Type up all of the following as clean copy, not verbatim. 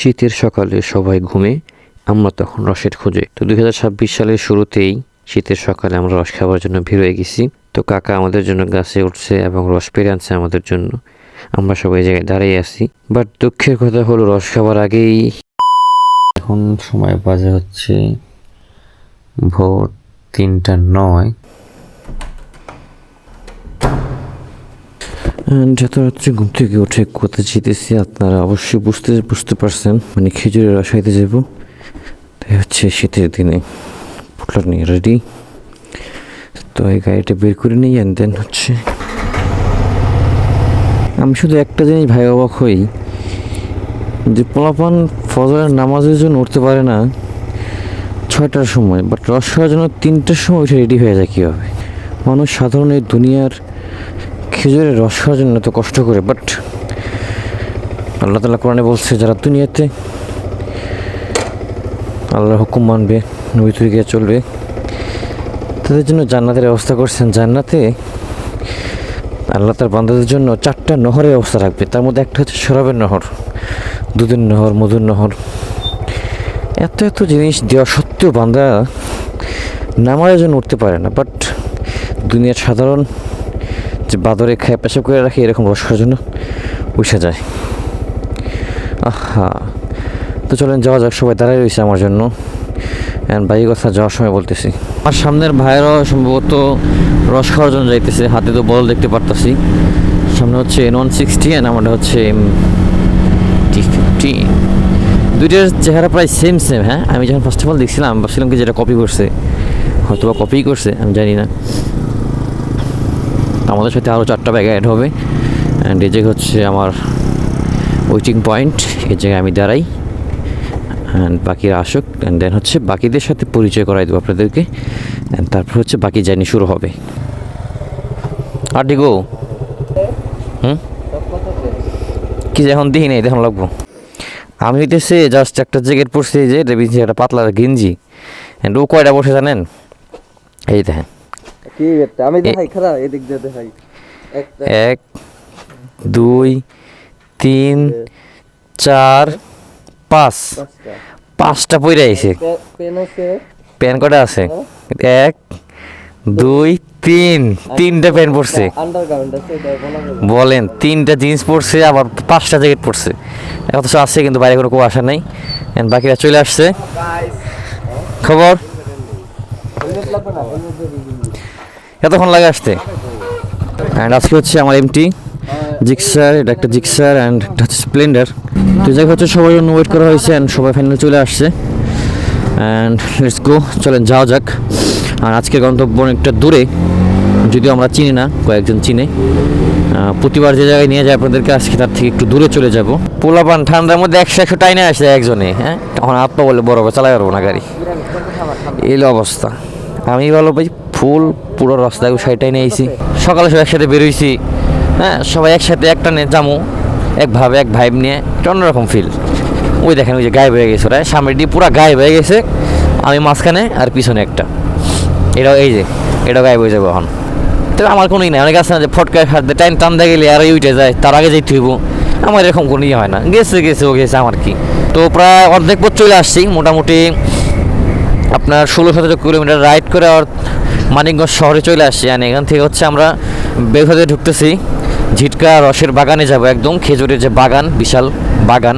শীতের সকালে সবাই ঘুমে, আমরা তখন রসের খোঁজে। তো 2026 সালের শুরুতেই শীতের সকালে আমরা রস খাওয়ার জন্য বের হয়ে গেছি। তো কাকা আমাদের জন্য গাছে উঠছে এবং রস পেরে আনছে আমাদের জন্য। আমরা সবাই জায়গায় দাঁড়িয়ে আছি, বাট দুঃখের কথা হলো রস খাবার আগেই এখন সময় বাজে হচ্ছে ভোর 3:09। যত রাত্রে ঘুম থেকে উঠে কোথায় যেতেছি আপনারা অবশ্যই বুঝতে পারছেন, মানে খেজুরের রস খাইতে যাবো। তাই হচ্ছে শীতের দিনে পুটলা নিয়ে রেডি। তো এই গাড়িটা বের করে নিই অ্যান্ড দেন হচ্ছে আমি শুধু একটা জিনিস ভাই অবাক হই যে পোলাপান ফজরের নামাজের জন্য উঠতে পারে না 6টার সময়, বাট রস খাওয়ার জন্য 3টার সময় উঠে রেডি হয়ে যায় কীভাবে? মানুষ সাধারণ এই দুনিয়ার খেজুরের রস খাওয়ার জন্য এত কষ্ট করে, বাট আল্লাহ তাআলা কোরআনে বলছে যারা দুনিয়াতে আল্লাহর হুকুম মানবে, নবী তরিকায় চলবে, তাদের জন্য জান্নাতের ব্যবস্থা করছেন। জান্নাতে আল্লাহ তার বান্দাদের জন্য 4টা নহরের ব্যবস্থা রাখবে। তার মধ্যে একটা হচ্ছে শরাবের নহর, দুধের নহর, মধুর নহর। এত জিনিস দেওয়া সত্ত্বেও বান্দা নামাজের জন্য উঠতে পারে না, বাট দুনিয়ার সাধারণ যে বাদরে খায় পেশাব করে রাখে এরকম রস খাওয়ার জন্য উঠে যায়। আহা, তো চলেন যাওয়া যাক। সবাই দাঁড়ায় রয়েছে আমার জন্য, অ্যান্ড বাইকের কথা যাওয়ার সময় বলতেছি। আমার সামনের ভাইয়েরাও সম্ভবত রস খাওয়ার জন্য যাইতেছে, হাতে তো বল দেখতে পারতাছি। সামনে হচ্ছে N160 অ্যান্ড আমারটা হচ্ছে MT-50। দুইটার চেহারা প্রায় সেম। হ্যাঁ, আমি যখন ফার্স্ট অফ অল দেখছিলাম ভাবছিলাম কি যেটা কপি করছে, হয়তো বা কপি করছে, আমি জানি না। আমাদের সাথে আরও 4টা ব্যাগ অ্যাড হবে, অ্যান্ড এই জায়গায় হচ্ছে আমার ওয়েটিং পয়েন্ট। এই জায়গায় আমি দাঁড়াই, অ্যান্ড বাকিরা আসুক, অ্যান্ড দেন হচ্ছে বাকিদের সাথে পরিচয় করাই দেবো আপনাদেরকে, অ্যান্ড তারপর হচ্ছে বাকি জার্নি শুরু হবে। আর ডিগো কি যে এখন দেখি নেই, দেখুন লাগবো। আমি হইতেছে জাস্ট একটা জ্যাকেট পরছি, যে একটা পাতলা গেঞ্জি, অ্যান্ড ও কয়টা বসে জানেন? এই দেখেন, আমি দেখাই, খারাপ এদিক দিয়ে দেখাই। 1 2 3 4 5 5টা পইরা আইছে। প্যান কটা আছে? 1 2 3 3টা প্যান্ট পরছে। বলেন, 3টা জিন্স পরছে, আবার 5টা জ্যাকেট পরছে। অথচ আছে কিন্তু বাইরে কোনো কুয়াশা নেই, বাকিরা চলে আসছে। খবর এতক্ষণ লাগে আসতে। অ্যান্ড আজকে হচ্ছে আমার এমটি জিক্সার, এটা একটা জিক্সার অ্যান্ড একটা হচ্ছে স্প্লেন্ডার। তো জায়গা হচ্ছে সবার জন্য ওয়েট করা হয়েছে, অ্যান্ড সবাই ফাইনালি চলে আসছে। অ্যান্ড লেটস গো, চলেন যাওয়া যাক। আর আজকের গন্তব্য অনেকটা দূরে, যদিও আমরা চিনি না, কয়েকজন চিনে। প্রতিবার যে জায়গায় নিয়ে যায় আপনাদেরকে, আজকে তার থেকে একটু দূরে চলে যাব। পোলাপান ঠান্ডার মধ্যে 100 টাইনে আসে একজনে, হ্যাঁ, তখন আত্মা বলে বড় চালাই পারবো না গাড়ি, এই অবস্থা। আমি ভালো ভাই পুরো রাস্তায় সাইডটাই নিয়েছি। সকালে সব একসাথে বেরোইছি, হ্যাঁ, সবাই একসাথে একটা নিয়ে যাবো, এক ভাইব নিয়ে, একটা অন্যরকম ফিল। ওই দেখেন, ওই যে গায়েব হয়ে গেছে ওরা, সামনে দিয়ে পুরো গায়েব হয়ে গেছে, আমি মাঝখানে আর পিছনে একটা, এটাও গায়েব হয়ে যাবো এখন। তবে আমার কোনোই নাই, অনেক আছে না যে ফটকায় হাতে টান দিয়ে গেলে আর উঠে যায়, তার আগে যেতে হইব। আমার এরকম কোনো ইয়ে হয় না, গেছে ও গেছে, আমার কি। তো প্রায় অর্ধেক পথ চলে আসছি, মোটামুটি আপনার 16-17 কিলোমিটার রাইড করে আর মানিকগঞ্জ শহরে চলে আসছি। আর এখান থেকে হচ্ছে আমরা বেঘাতে ঢুকতেছি, ঝিটকা রসের বাগানে যাব, একদম খেজুরের যে বাগান, বিশাল বাগান।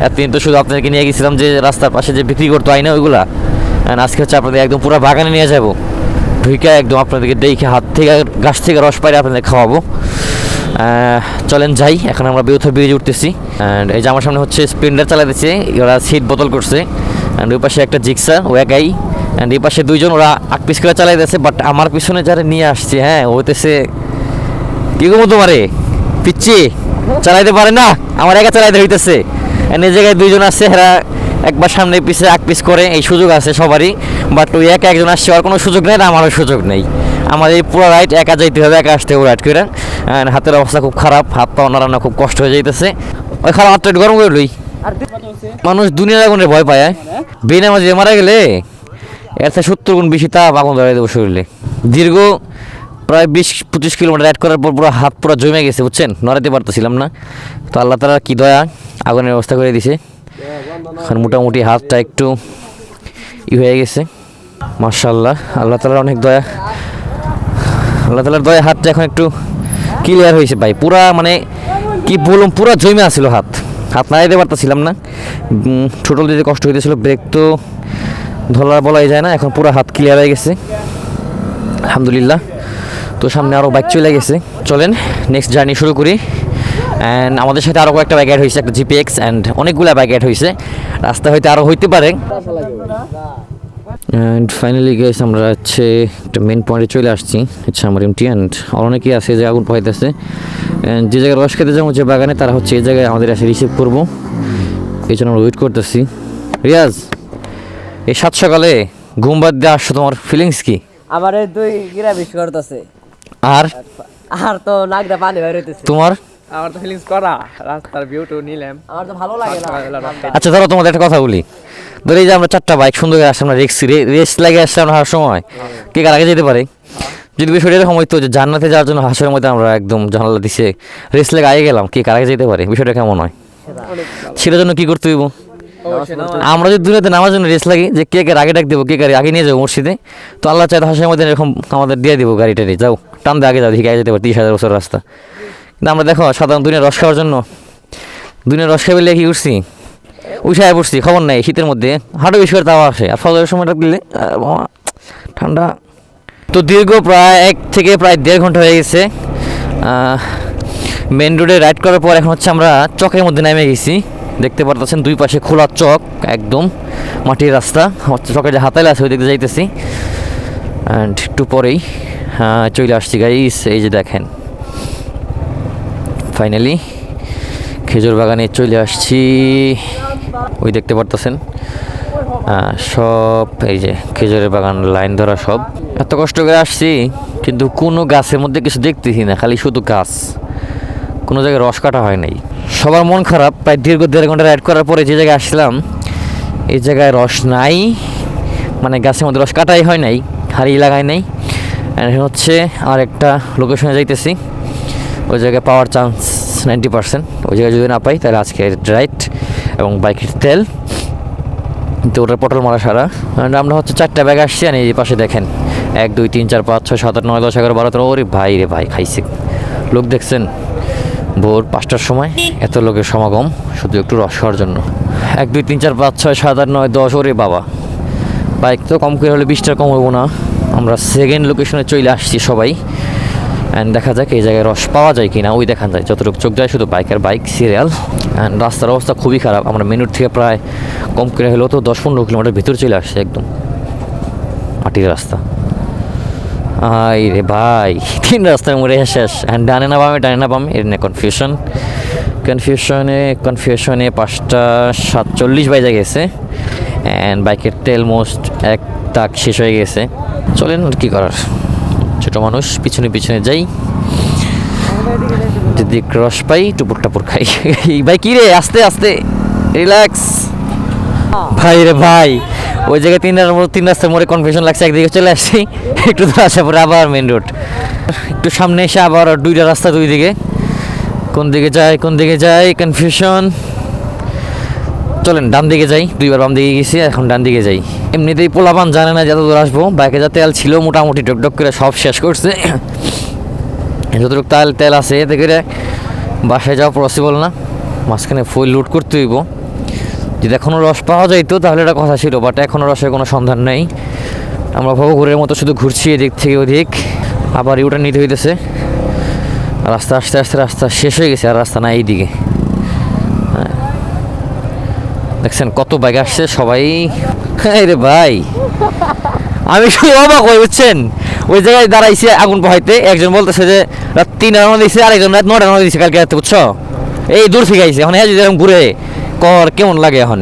এতদিন তো শুধু আপনাদেরকে নিয়ে গেছিলাম যে রাস্তার পাশে যে বিক্রি করতো আইনা ওইগুলা, আজকে হচ্ছে আপনাদের একদম পুরো বাগানে নিয়ে যাব, ঢুকে একদম আপনাদেরকে দেখে হাত থেকে গাছ থেকে রস পাইলে আপনাদের খাওয়াবো। চলেন যাই, এখন আমরা বেরিয়ে উঠতেছি। অ্যান্ড এই যে আমার সামনে হচ্ছে স্প্লেন্ডার চালাতেছে, ওরা সিট বোতল করছে, অ্যান্ড ওই পাশে একটা জিক্সার, ও একাই, অ্যান্ড এই পাশে 2জন, ওরা 8 পিস করে চালাইতেছে। বাট আমার পিছনে যারা নিয়ে আসছে, হ্যাঁ, হইতেছে কি গো তোমারে পিচ্ছি চালাইতে পারে না, আমার একা চালাইতে হইতেছে। এই জায়গায় 2জন আসছে, এরা একবার সামনে পিছিয়ে 8 পিস করে, এই সুযোগ আছে সবারই। বাট ওই একজন আসছে, আর কোনো সুযোগ নেই, আমারও সুযোগ নেই। আমার এই পুরো রাইড একা যাইতে হবে, একা আসতে হবে রাইড করে। হাতের অবস্থা খুব খারাপ, হাত পা নাড়ানো খুব কষ্ট হয়ে যাইতেছে। ওই খারাপ হাতটা একটু গরম করে লই। মানুষ দুনিয়ার আগুনে ভয় পায়, বেনামাজি মারা গেলে এর থেকে 70 গুণ বেশি তাপ আগুন ধরাই দেবো শরীরে। দীর্ঘ প্রায় 20-25 কিলোমিটার রাইড করার পর পুরো হাত পুরো জমে গেছে, বুঝছেন, নড়াতে পারতেছিলাম না। তো আল্লাহ তাআলা কি দয়া, আগুনের ব্যবস্থা করে দিছে। এখন মোটামুটি হাতটা একটু হয়ে গেছে। মাশাআল্লাহ, আল্লাহ তাআলার অনেক দয়া, আল্লাহ তাআলার দয়া হাতটা এখন একটু ক্লিয়ার হয়েছে ভাই। পুরা মানে কি বলুম, পুরা জমে আসছিল হাত নাড়াইতে পারতেছিলাম না, ছোটল দিতে কষ্ট হইতেছিল, ব্রেক তো ধরা বলাই যায় না। এখন পুরো হাত ক্লিয়ার হয়ে গেছে আলহামদুলিল্লাহ। তো সামনে আরও বাইক চলে গেছে, চলেন নেক্সট জার্নি শুরু করি। অ্যান্ড আমাদের সাথে আরও কয়েকটা বাইক অ্যাড হয়েছে, একটা জিপিএক্স অ্যান্ড অনেকগুলো বাইক অ্যাড হয়েছে, রাস্তা হয়তো আরও হইতে পারে। অ্যান্ড ফাইনালি গেস আমরা হচ্ছে একটা মেন পয়েন্টে চলে আসছি, হচ্ছে আমার এমটি। অ্যান্ড অনেকেই আছে যে আগুন পাইতেছে, অ্যান্ড যে জায়গায় রস খেতে যাবো যে বাগানে, তারা হচ্ছে এই জায়গায় আমাদের এসে রিসিভ করবো, এই জন্য আমরা ওয়েট করতেছি। রিয়াজ, এই 7 সকালে ঘুম বাদ দিয়ে আসছো, তোমার ফিলিংস কি? আমার এই দুই গিরা বিশ করতেছে, আর আর তো নাকটা পানি বের হইতেছে। তোমার? আমার তো ফিলিংস করা, রাস্তার ভিউটা নিলাম, আমার তো ভালো লাগে না। আচ্ছা ধরো তোমাদের একটা কথা বলি, ধরো এই যে আমরা 4টা বাইক সুন্দর করে আসছি, আমরা রেস্ট লাগে আসছি আমরা হার সময়, কে কার আগে যেতে পারে? যদি বিষয়টা এরকম হইতো যে জান্নাতে যাওয়ার জন্য হাসের মধ্যে আমরা একদম জানালা দিছে রেস্ট লাগে আগে গেলাম, কে কার আগে যেতে পারে? বিষয়টা কেমন হয়? সেটার জন্য কি করতে হইব? আমরা যদি দুনিয়াতে নামার জন্য রেস্ট লাগি যে কে কার আগে ডাক দেবো, কে কার আগে নিয়ে যাবো মসজিদে, তো আল্লাহ চাই হাসের মধ্যে এরকম আমাদের দিয়ে দিব গাড়িটা নিয়ে, যাও টান দিয়ে আগে যাও, ঠিক আগে যেতে পারে 30,000 বছর রাস্তা। কিন্তু আমরা দেখো সাধারণ দুনিয়ার রস খাওয়ার জন্য, দুনিয়ার রস খাই বলে কি করছি, উষায় পড়ছি, খবর নাই শীতের মধ্যে হাঁটু বেশি করে তাও আসে, আর ফজরের সময়টা দিলে ঠান্ডা। তো দীর্ঘ প্রায় 1 থেকে প্রায় 1.5 ঘন্টা হয়ে গেছে মেন রোডে রাইড করার পর। এখন হচ্ছে আমরা চকের মধ্যে নেমে গেছি, দেখতে পারতেছেন দুই পাশে খোলা চক, একদম মাটির রাস্তা, হচ্ছে চকে যে হাতাইলে আছে ওই দিকে যাইতেছি। অ্যান্ড একটু পরেই চলে আসছি গাইস, এই যে দেখেন ফাইনালি খেজুর বাগানে চলে আসছি, ওই দেখতে পারতেছেন সব, এই যে খেজুরের বাগান লাইন ধরা সব। এত কষ্ট করে আসছি কিন্তু কোনো গাছের মধ্যে কিছু দেখতেছি না, খালি শুধু গাছ, কোনো জায়গায় রস কাটা হয় নাই। সবার মন খারাপ, প্রায় দীর্ঘ 1.5 ঘন্টা রাইড করার পরে যে জায়গায় আসলাম এই জায়গায় রস নাই, মানে গাছের মধ্যে রস কাটাই হয় নাই, হারিয়ে লাগাই নাই। এখন হচ্ছে আর একটা লোকেশনে যাইতেছি, ওই জায়গায় পাওয়ার চান্স 90%, ওই জায়গায় যদি না পাই তাহলে আজকে রাইড এবং বাইকের তেল তো ওটার পটল মারা সারা। আমরা হচ্ছে 4টা ব্যাগ আসছি, আর এই পাশে দেখেন 1 2 3 4 5 6 7 8 9 10 11 12 13, ওরে ভাই রে ভাই, খাইছে লোক দেখছেন, ভোর 5টার সময় এত লোকের সমাগম শুধু একটু রস খাওয়ার জন্য। 1 2 3 4 5 6 7 8 9 10, ওরে বাবা, বাইক তো কম করে হলে 20টা কম হবো না। আমরা সেকেন্ড লোকেশনে চলে আসছি সবাই, অ্যান্ড দেখা যাক এই জায়গায় রস পাওয়া যায় কি না, ওই দেখা যায় যতটুকু চোখ যায় শুধু বাইক আর বাইক সিরিয়াল। অ্যান্ড রাস্তার অবস্থা খুবই খারাপ, আমরা মেনুর থেকে প্রায় কম করে হলেও তো 10-15 কিলোমিটার ভিতরে চলে আসছে, একদম মাটির রাস্তা। আই রে ভাই, 3 রাস্তার মোড়ে শেষ, অ্যান্ড ডানে না বামে এর নিয়ে কনফিউশনে 5টা 47 বাজে গেছে, অ্যান্ড বাইকের তেল মোস্ট 1 টাক শেষ হয়ে গেছে। চলেন আর কি করার, ছোটো মানুষ, পিছনে যাই, যদি রস পাই টুপুর টাপুর খাই। ভাই কি রে, আস্তে আস্তে রিল্যাক্স ভাই রে ভাই, ওই জায়গায় 3 রাস্তার মোড়ে কনফিউশন লাগছে, একদিকে চলে আসছি, একটু তো আসা পরে আবার মেন রোড, একটু সামনে এসে আবার 2টা রাস্তা, 2 দিকে, কোন দিকে যাই কনফিউশন। চলেন ডান দিকে যাই, 2বার বাম দিকে গেছি, এখন ডান দিকে যাই। এমনিতেই পোলাপান জানে না যত দূর আসবো, বাইকে যা তেল ছিল মোটামুটি ডক করে সব শেষ করছে, যতটুকু তেল আছে এতে করে বাসায় যাওয়া পসিবল না, মাঝখানে ফুল লুট করতে হইব। যদি এখনও রস পাওয়া যাইতো তাহলে এটা কথা ছিল, বাট এখনও রসের কোনো সন্ধান নেই। আমরা ভবঘুরের মতো শুধু ঘুরছি এদিক থেকে ওদিক, আবার ইউটার্ন নিতে হইতেছে, রাস্তা আস্তে আস্তে রাস্তা শেষ হয়ে গেছে, আর রাস্তা না এইদিকে। দেখছেন কত বাইক আসছে সবাই, রে ভাই আমি শুধু অবাক হয়ে, বুঝছেন, ওই জায়গায় দাঁড়াইছে আগুন পোহাইতে, একজন বলতেছে যে রাত 3 রাউন্ড দিয়েছে, আরেকজন রাত 9 রাউন্ড দিয়েছে কালকে রাতে, বুঝছো, এই দূর থেকে আইছে। এখন যদি এরকম ঘুরে কর কেমন লাগে, এখন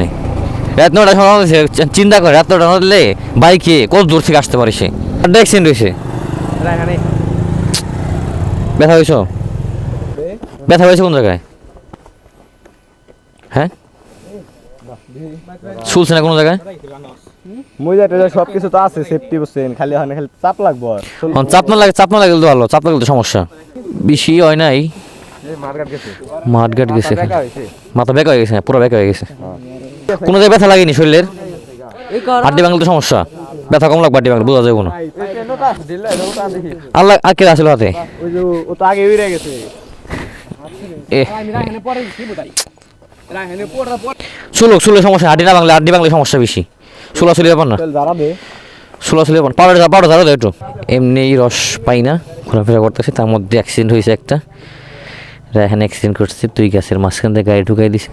রাত 9টার সময় চিন্তা করে, রাত 9টা দিলে বাইকে কত দূর থেকে আসতে পারে সে। অ্যাক্সিডেন্ট হয়েছে, ব্যথা হয়েছে কোন জায়গায়? হ্যাঁ শুনছে না কোনো জায়গায়, সবকিছু তো আছে, সেফটি বুঝছেন, খালি চাপ লাগবো, চাপ না লাগে তো ভালো, চাপ লাগলে তো সমস্যা বেশি হয় নাই। মাঠঘাট গেছে, মাথা বেঁকা হয়ে গেছে, পুরো বেঁকা হয়ে গেছে। কোনো জায়গায় ব্যথা লাগেনি শরীরের? এই কর হাড্ডি ভাঙলে তো সমস্যা, ব্যথা কম লাগবে হাড্ডি ভাঙলে, বোঝা যাবে না। আল্লাহ আর কে আসলে হাতে ওই যে ও তো আগে উড়ে গেছে। এ চুলো সমস্যা, হাড্ডি না ভাঙলে, হাড্ডি ভাঙলে সমস্যা বেশি। চুলি ব্যাপার না, দাঁড়াবে চুলি ব্যাপার। পাউডার ধরো একটু। এমনি রস পাই না, ঘোরাফেরা করতেছে, তার মধ্যে অ্যাক্সিডেন্ট হয়েছে একটা। এখানে অ্যাক্সিডেন্ট করছে, তুই গ্যাসের মাঝখান থেকে গাড়ি ঢুকাই দিস।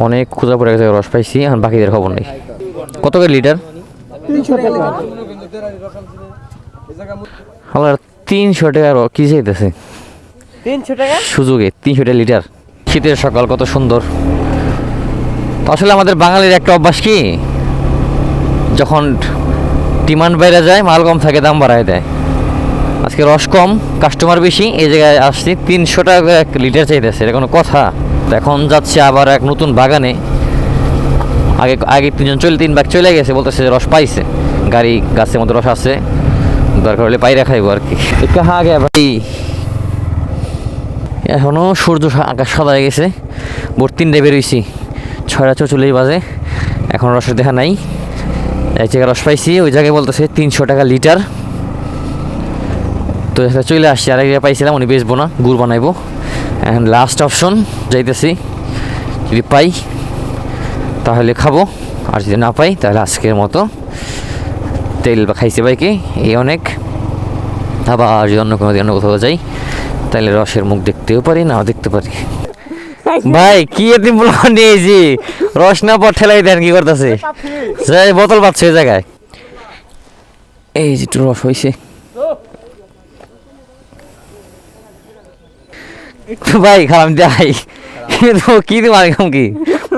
অনেক ক্ষুধা পড়ে গেছে, রস পাইছি, এখন বাকিদের খবর নেই। কত করে লিটার? 300 টাকা। আমার 300 টাকা কি চাইতেছে 300 টাকা সুযোগে, 300 টাকা লিটার। শীতের সকাল কত সুন্দর। তো আসলে আমাদের বাঙালির একটা অভ্যাস কি, যখন ডিমান্ড বেড়ে যায়, মাল কম থাকে, দাম বাড়ায় দেয়। আজকে রস কম, কাস্টমার বেশি, এই জায়গায় আসছি 300 টাকা এক লিটার চাইতেছে, এটা কোনো কথা? তো এখন যাচ্ছে আবার এক নতুন বাগানে। আগে 3 ভাগ চলে গেছে, বলতেছে যে রস পাইছে, গাড়ি গাছের মধ্যে রস আছে, দরকার হলে পাইরা খাইবো আর কি। কাহা গে ভাই, এখনও সূর্য আকাশ সাদা হয়ে গেছে। ভোর 3টায় বেরোইছি, 6:44 বাজে, এখন রসের দেখা নাই। এক জায়গায় রস পাইছি, ওই জায়গায় বলতেছে 300 টাকা লিটার। তো চলে আসছি, আরেক জায়গায় পাইছিলাম, উনি বেচবো না, গুড় বানাইবো। এখন লাস্ট অপশন যাইতেছি, যদি পাই তাহলে খাবো, আর যদি না পাই তাহলে আজকের মতো তেল বা খাইছে বাইকে এই অনেক। আবার যদি অন্য কোনো দিন অন্য কোথাও যাই, তাহলে রসের মুখ দেখতেও পারি, নাও দেখতে পারি। ভাই কি এদিন বলা নিয়েছি, রস না পর ঠেলাই দেন, কি করতেছে? বোতল পাচ্ছে ওই জায়গায়, এই যে একটু রস হয়েছে। ভাই খারাপ দেয় কি দিব আরেকম কি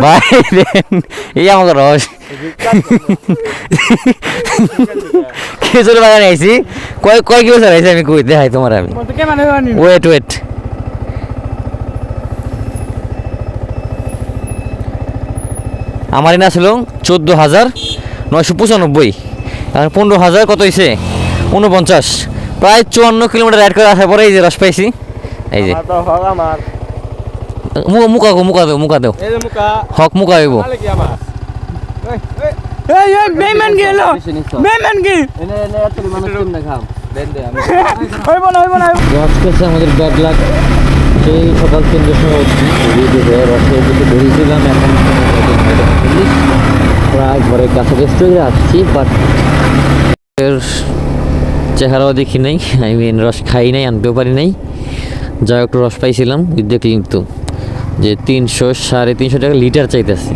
ভাই, এই আমাকে রস খেজুর বাগানে আইছি, কয় কি বছর আইছি আমি, কই দেখাই তোমার আমি। ওয়েট আমারই না ছিল 14,995, আর 15,000 কত হয়েছে 49, প্রায় 54 কিলোমিটার রাইড করে আসার পরে এই যে রস পাইছি। এই যে আমার তো হক আমার। মুখা দেও এই যে মুকা হক মুখা হইব। তাহলে কি আমার? এই বেমান গেল। বেমান কি? এনে এনে এত মানুষ কেমনে খাম দেন দে আমি হইব না। আজকে হচ্ছে আমাদের ব্যাড লাক, সেই সকাল 3টার সময় উঠছি, রসে কিন্তু বেরিয়েছিলাম, এখন প্রায় ঘরের কাছাকাছি চলে আসছি, বাট এর চেহারাও দেখি নাই, আই মিন রস খাই নাই, আনতেও পারি নাই। যা একটু রস পাইছিলাম, দেখি কিন্তু যে 300-350 টাকা লিটার চাইতেছে,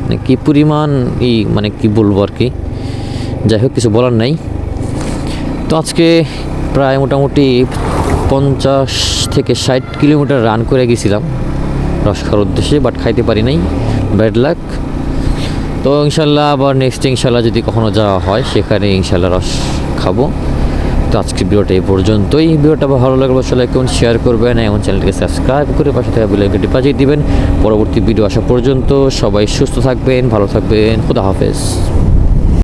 মানে কি পরিমাণ মানে কি বলবো আর কি। যাই হোক, কিছু বলার নাই। তো আজকে প্রায় মোটামুটি 50 থেকে 60 কিলোমিটার রান করে গেছিলাম রস খাওয়ার উদ্দেশ্যে, বাট খাইতে পারি নাই, ব্যাড লাক। তো ইনশাল্লাহ আবার নেক্সট ইনশাল্লাহ যদি কখনো যাওয়া হয়, সেখানে ইনশাল্লাহ রস খাবো। তো আজকের ভিডিওটা এই পর্যন্তই। ভিডিওটা ভালো লাগলে অবশ্যই লাইক করুন, শেয়ার করবেন এবং চ্যানেলটিকে সাবস্ক্রাইব করে পাশে থাকা বেল আইকনটি বাজিয়ে দিবেন। পরবর্তী ভিডিও আসা পর্যন্ত সবাই সুস্থ থাকবেন, ভালো থাকবেন, খুদা হাফেজ।